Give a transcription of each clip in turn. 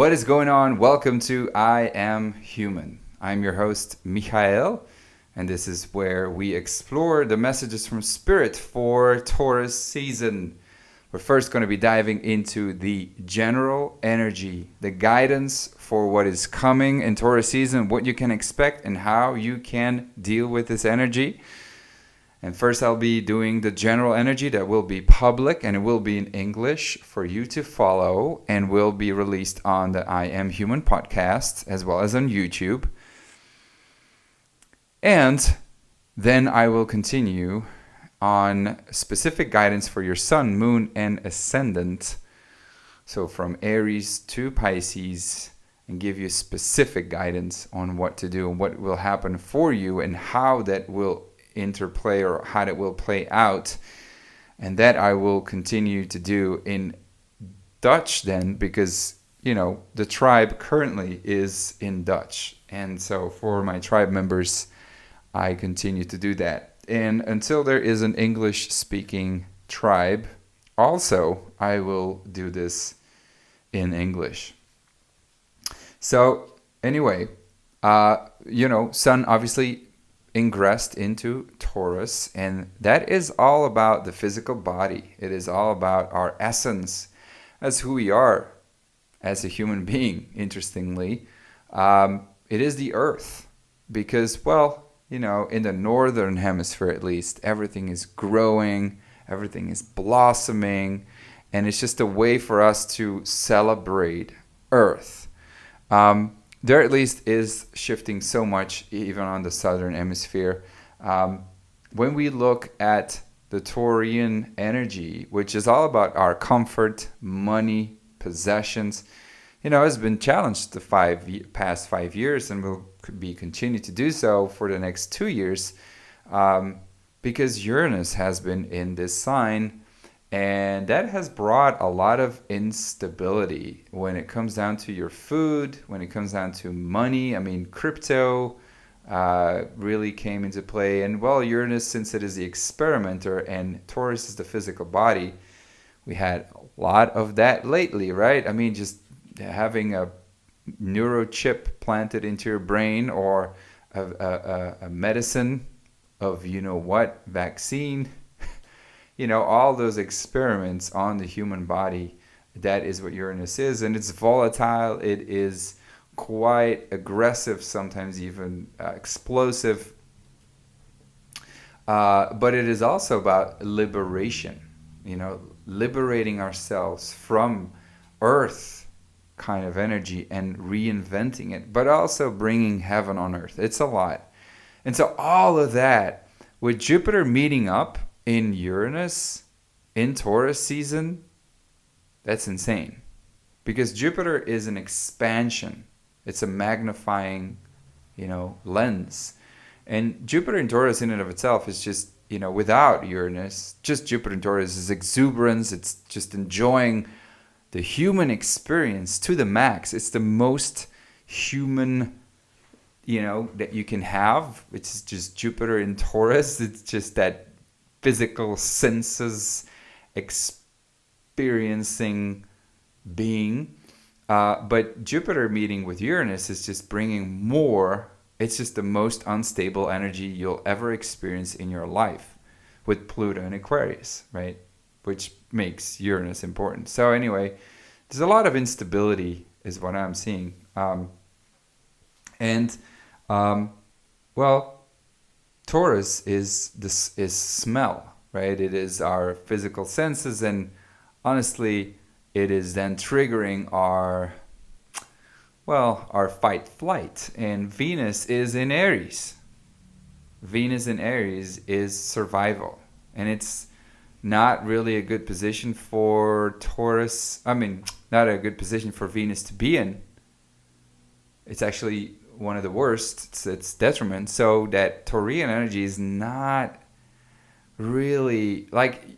What is going on? Welcome to I Am Human. I'm your host, Michael, and this is where we explore the messages from Spirit for Taurus season. We're first going to be diving into the general energy, the guidance for what is coming in Taurus season, what you can expect, and how you can deal with this energy. And first I'll be doing the general energy that will be public and it will be in English for you to follow and will be released on the I Am Human podcast as well as on YouTube. And then I will continue on specific guidance for your sun, moon, and ascendant. So from Aries to Pisces, and give you specific guidance on what to do and what will happen for you and how that will interplay or how it will play out. And that I will continue to do in Dutch then, because the tribe currently is in Dutch, and so for my tribe members I continue to do that, and until there is an English speaking tribe also I will do this in English. So anyway, sun obviously ingressed into Taurus, and that is all about the physical body. It is all about our essence as who we are as a human being. Interestingly, it is the earth, because in the northern hemisphere at least, everything is growing, everything is blossoming, and it's just a way for us to celebrate earth. There at least is shifting so much, even on the southern hemisphere. When we look at the Taurian energy, which is all about our comfort, money, possessions, has been challenged the past 5 years and will be continued to do so for the next 2 years, because Uranus has been in this sign. And that has brought a lot of instability when it comes down to your food, when it comes down to money. I mean, crypto really came into play. And Uranus, since it is the experimenter and Taurus is the physical body, we had a lot of that lately, right? I mean, just having a neurochip planted into your brain, or a medicine of vaccine. All those experiments on the human body, that is what Uranus is. And it's volatile. It is quite aggressive, sometimes even explosive. But it is also about liberation, liberating ourselves from earth kind of energy and reinventing it, but also bringing heaven on earth. It's a lot. And so all of that, with Jupiter meeting up in Uranus in Taurus season, that's insane, because Jupiter is an expansion. It's a magnifying, lens. And Jupiter in Taurus in and of itself is just, without Uranus, just Jupiter in Taurus is exuberance. It's just enjoying the human experience to the max. It's the most human, that you can have. It's just Jupiter in Taurus. It's just that physical senses experiencing being. But Jupiter meeting with Uranus is just bringing more. It's just the most unstable energy you'll ever experience in your life, with Pluto and Aquarius, right? Which makes Uranus important. So anyway, there's a lot of instability is what I'm seeing. Taurus is smell, right? It is our physical senses, and honestly, it is then triggering our fight flight. And Venus is in Aries. Venus in Aries is survival, and it's not really a good position for Taurus. I mean, not a good position for Venus to be in. It's actually one of the worst. It's detriment. So that Taurian energy is not really,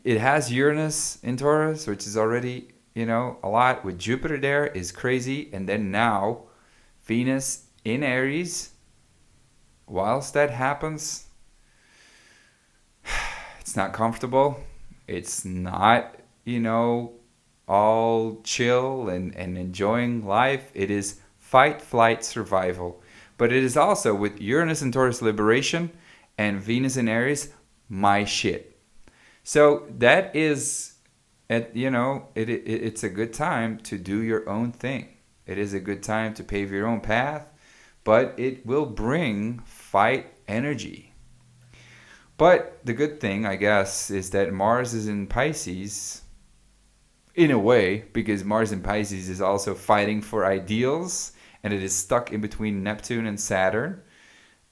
it has Uranus in Taurus, which is already, a lot. With Jupiter there is crazy. And then now Venus in Aries, whilst that happens, it's not comfortable. It's not, all chill and enjoying life. It is fight, flight, survival. But it is also with Uranus and Taurus liberation and Venus in Aries, my shit. So that is, it's a good time to do your own thing. It is a good time to pave your own path, but it will bring fight energy. But the good thing, I guess, is that Mars is in Pisces, in a way, because Mars in Pisces is also fighting for ideals, and it is stuck in between Neptune and Saturn,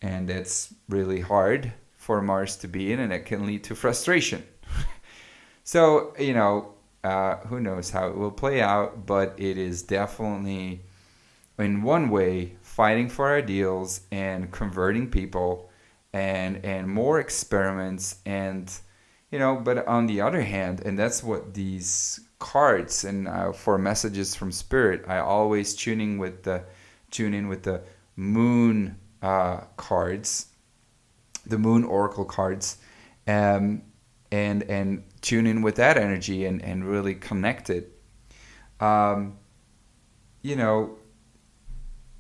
and that's really hard for Mars to be in, and it can lead to frustration. So, who knows how it will play out, but it is definitely, in one way, fighting for ideals and converting people and more experiments and, but on the other hand, and that's what these cards and for messages from spirit, I always tune in with the moon cards, the moon oracle cards, and tune in with that energy and really connect it.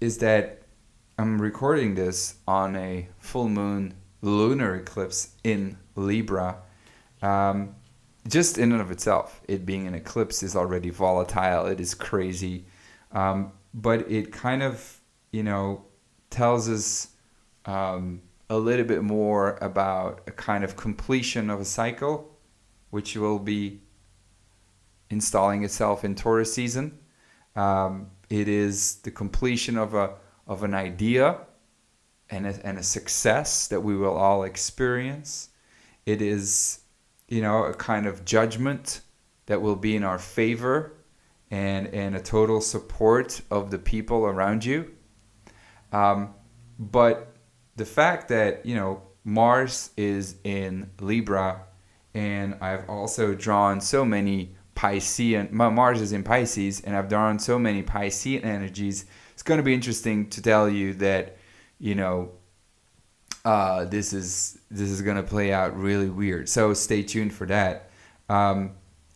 Is that I'm recording this on a full moon lunar eclipse in Libra. Just in and of itself, it being an eclipse is already volatile. It is crazy. But it kind of, tells us a little bit more about a kind of completion of a cycle, which will be installing itself in Taurus season. It is the completion of an idea and a success that we will all experience. It is, a kind of judgment that will be in our favor and a total support of the people around you. But the fact that, Mars is in Libra, and I've also drawn so many Piscean, Mars is in Pisces, and I've drawn so many Piscean energies. It's going to be interesting to tell you that, this is going to play out really weird. So stay tuned for that.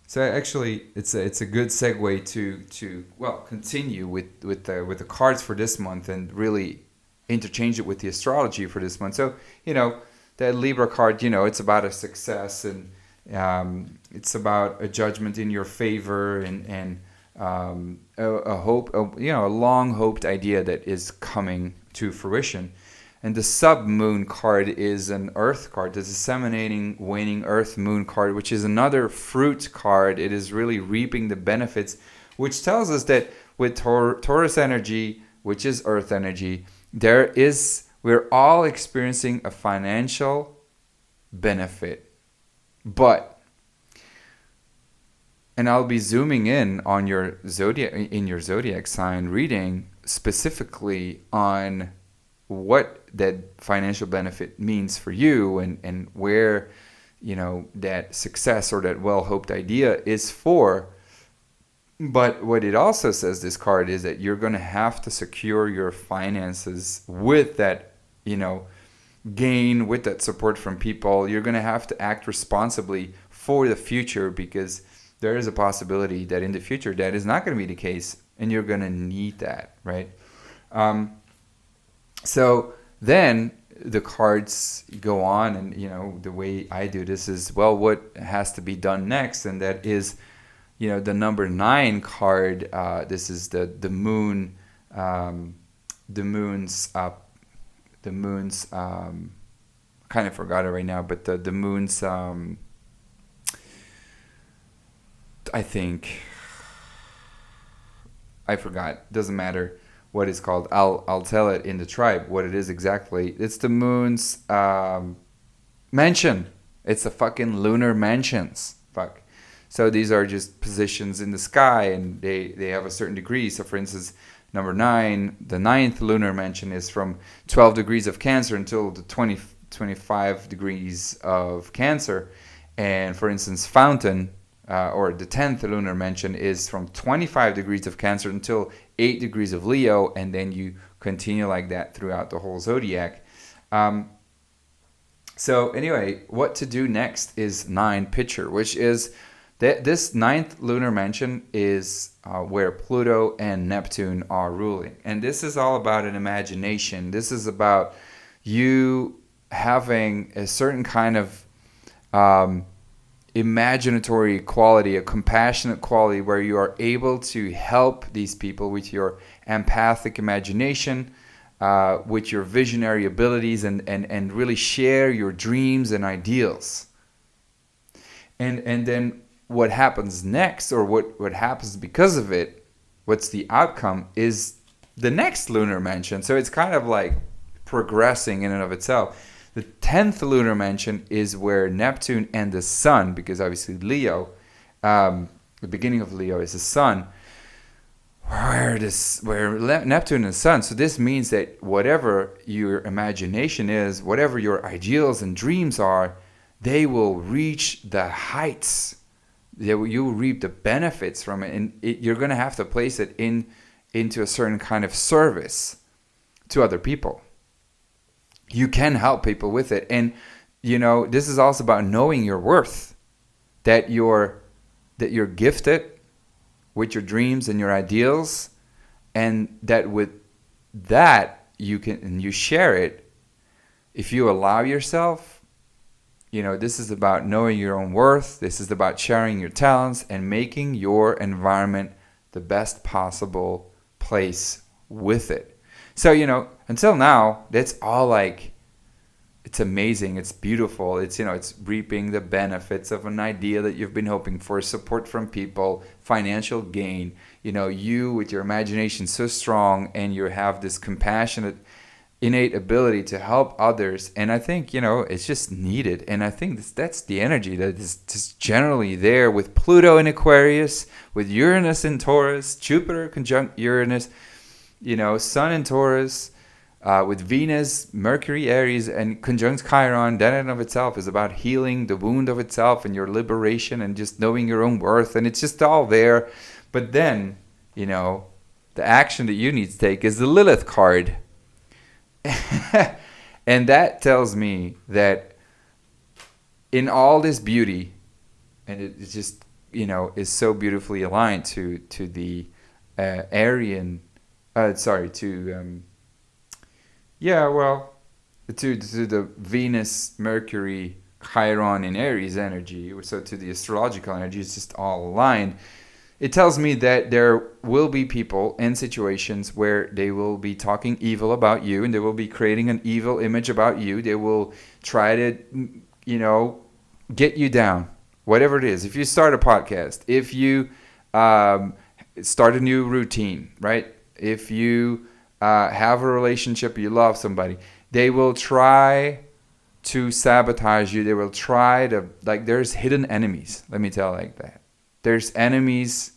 So actually, it's a good segue to continue with the cards for this month and really interchange it with the astrology for this month. So that Libra card, it's about a success and it's about a judgment in your favor and a hope, a long hoped idea that is coming to fruition. And the sub-moon card is an earth card, the disseminating, waning earth moon card, which is another fruit card. It is really reaping the benefits, which tells us that with Taurus energy, which is earth energy, we're all experiencing a financial benefit. And I'll be zooming in on your zodiac sign reading specifically on what that financial benefit means for you and where that success or that well-hoped idea is for. But what it also says, this card, is that you're going to have to secure your finances with that gain, with that support from people. You're going to have to act responsibly for the future, because there is a possibility that in the future that is not going to be the case, and you're going to need that, right? So then the cards go on, and the way I do this is, what has to be done next, and that is, the number 9 card. This is the moon, the moon's kind of forgot it right now, but the moon's I think I forgot. Doesn't matter what it's called. I'll tell it in the tribe what it is exactly. It's the moon's mansion. It's the fucking lunar mansions. Fuck. So these are just positions in the sky, and they have a certain degree. So for instance, number 9, the 9th lunar mansion is from 12 degrees of Cancer until the 25 degrees of Cancer. And for instance, Fountain, or the 10th lunar mansion, is from 25 degrees of Cancer until 8 degrees of Leo, and then you continue like that throughout the whole zodiac. So anyway, what to do next is 9 picture, which is This ninth lunar mansion is where Pluto and Neptune are ruling. And this is all about an imagination. This is about you having a certain kind of imaginatory quality, a compassionate quality, where you are able to help these people with your empathic imagination, with your visionary abilities, and really share your dreams and ideals. And then what happens next, or what happens because of it, what's the outcome, is the next lunar mansion. So it's kind of like progressing in and of itself. The 10th lunar mansion is where Neptune and the Sun, because obviously Leo, the beginning of Leo is the Sun, where Neptune and the Sun. So this means that whatever your imagination is, whatever your ideals and dreams are, they will reach the heights. You will reap the benefits from it, and you're going to have to place it into a certain kind of service to other people. You can help people with it. And, this is also about knowing your worth, that you're gifted with your dreams and your ideals, and that with that you share it. If you allow yourself, this is about knowing your own worth. This is about sharing your talents and making your environment the best possible place with it. So, until now, that's all it's amazing. It's beautiful. It's reaping the benefits of an idea that you've been hoping for, support from people, financial gain. You with your imagination so strong, and you have this compassionate, innate ability to help others. And I think, it's just needed. And I think that's the energy that is just generally there with Pluto in Aquarius, with Uranus in Taurus, Jupiter conjunct Uranus, Sun in Taurus, with Venus, Mercury, Aries, and conjunct Chiron. That in and of itself is about healing the wound of itself and your liberation and just knowing your own worth. And it's just all there. But then, the action that you need to take is the Lilith card. And that tells me that in all this beauty, and it just is so beautifully aligned to the Aryan, to the Venus, Mercury, Chiron in Aries energy, so to the astrological energy, it's just all aligned. It tells me that there will be people in situations where they will be talking evil about you, and they will be creating an evil image about you. They will try to, get you down, whatever it is. If you start a podcast, if you start a new routine, right? If you have a relationship, you love somebody, they will try to sabotage you. They will try to, there's hidden enemies. Let me tell you like that. There's enemies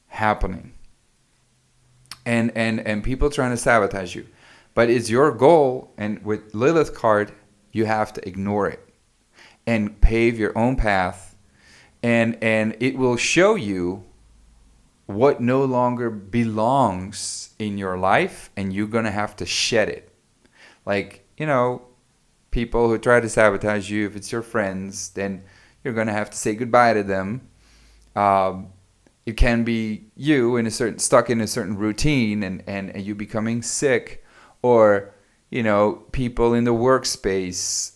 happening, and people trying to sabotage you. But it's your goal, and with Lilith card, you have to ignore it and pave your own path, and it will show you what no longer belongs in your life, and you're gonna have to shed it. People who try to sabotage you, if it's your friends, then you're gonna have to say goodbye to them. It can be you stuck in a certain routine, and you becoming sick, or people in the workspace,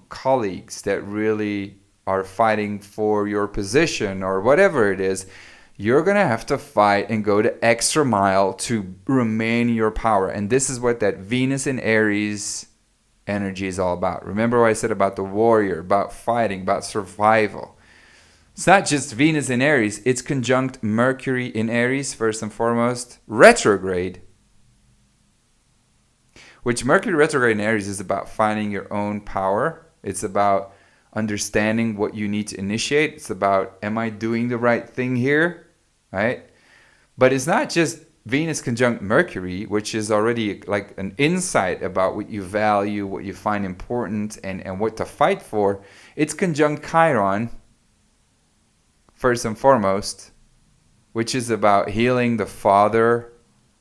colleagues that really are fighting for your position or whatever it is. You're gonna have to fight and go the extra mile to remain in your power. And this is what that Venus in Aries energy is all about. Remember what I said about the warrior, about fighting, about survival. It's not just Venus in Aries, it's conjunct Mercury in Aries, first and foremost, retrograde. Which Mercury retrograde in Aries is about finding your own power. It's about understanding what you need to initiate. It's about, am I doing the right thing here? Right? But it's not just Venus conjunct Mercury, which is already like an insight about what you value, what you find important, and what to fight for. It's conjunct Chiron, first and foremost, which is about healing the father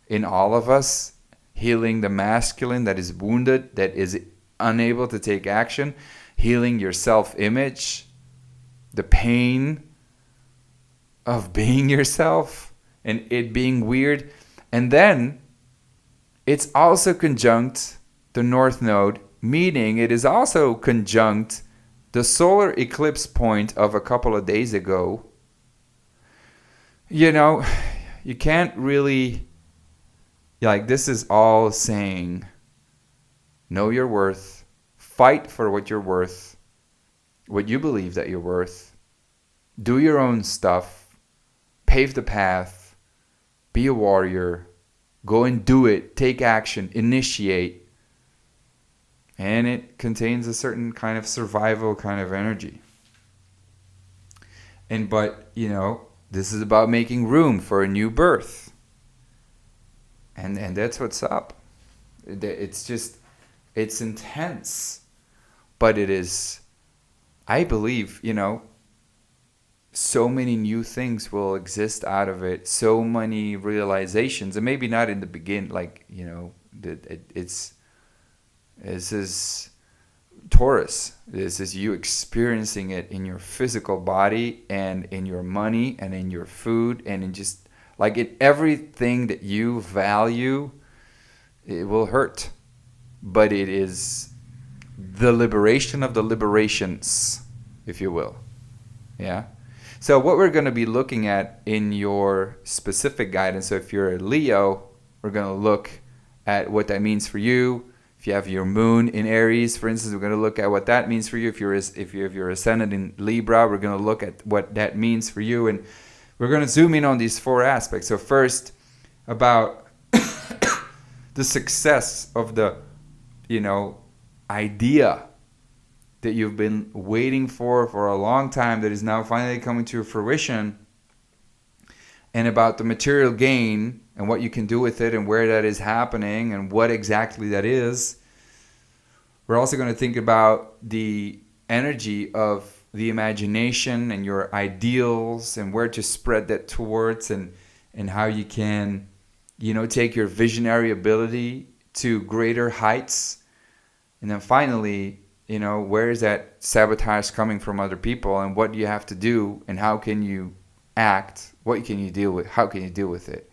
in all of us, healing the masculine that is wounded, that is unable to take action, healing your self-image, the pain of being yourself and it being weird. And then it's also conjunct the North Node, meaning it is also conjunct the solar eclipse point of a couple of days ago. You know, you can't really, like, this is all saying, know your worth, fight for what you're worth, what you believe that you're worth, do your own stuff, pave the path, be a warrior, go and do it, take action, initiate. And it contains a certain kind of survival kind of energy. But, you know, this is about making room for a new birth. And that's what's up. It's just, it's intense. But it is, I believe, you know, so many new things will exist out of it. So many realizations. And maybe not in the beginning, like, you know, this is Taurus. This is you experiencing it in your physical body and in your money and in your food and in just like in everything that you value. It will hurt, but it is the liberation of the liberations, if you will. Yeah. So what we're going to be looking at in your specific guidance, so if you're a Leo, we're going to look at what that means for you. If you have your moon in Aries, for instance, we're going to look at what that means for you. If you have your ascendant in Libra, we're going to look at what that means for you. And we're going to zoom in on these four aspects. So first, about the success of the, you know, idea that you've been waiting for a long time that is now finally coming to fruition, and about the material gain and what you can do with it and where that is happening and what exactly that is. We're also going to think about the energy of the imagination and your ideals and where to spread that towards, and how you can, you know, take your visionary ability to greater heights. And then finally, you know, where is that sabotage coming from other people, and what do you have to do, and how can you act? What can you deal with? How can you deal with it?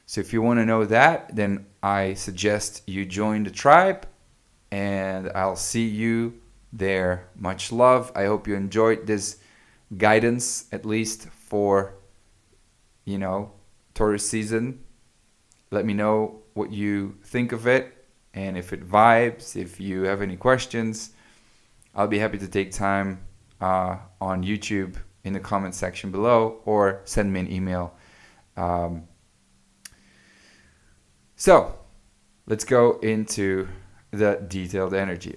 So if you want to know that, then I suggest you join the tribe, and I'll see you there. Much love. I hope you enjoyed this guidance, at least for, you know, Taurus season. Let me know what you think of it, and if it vibes. If you have any questions, I'll be happy to take time on YouTube in the comment section below, or send me an email. So let's go into the detailed energy.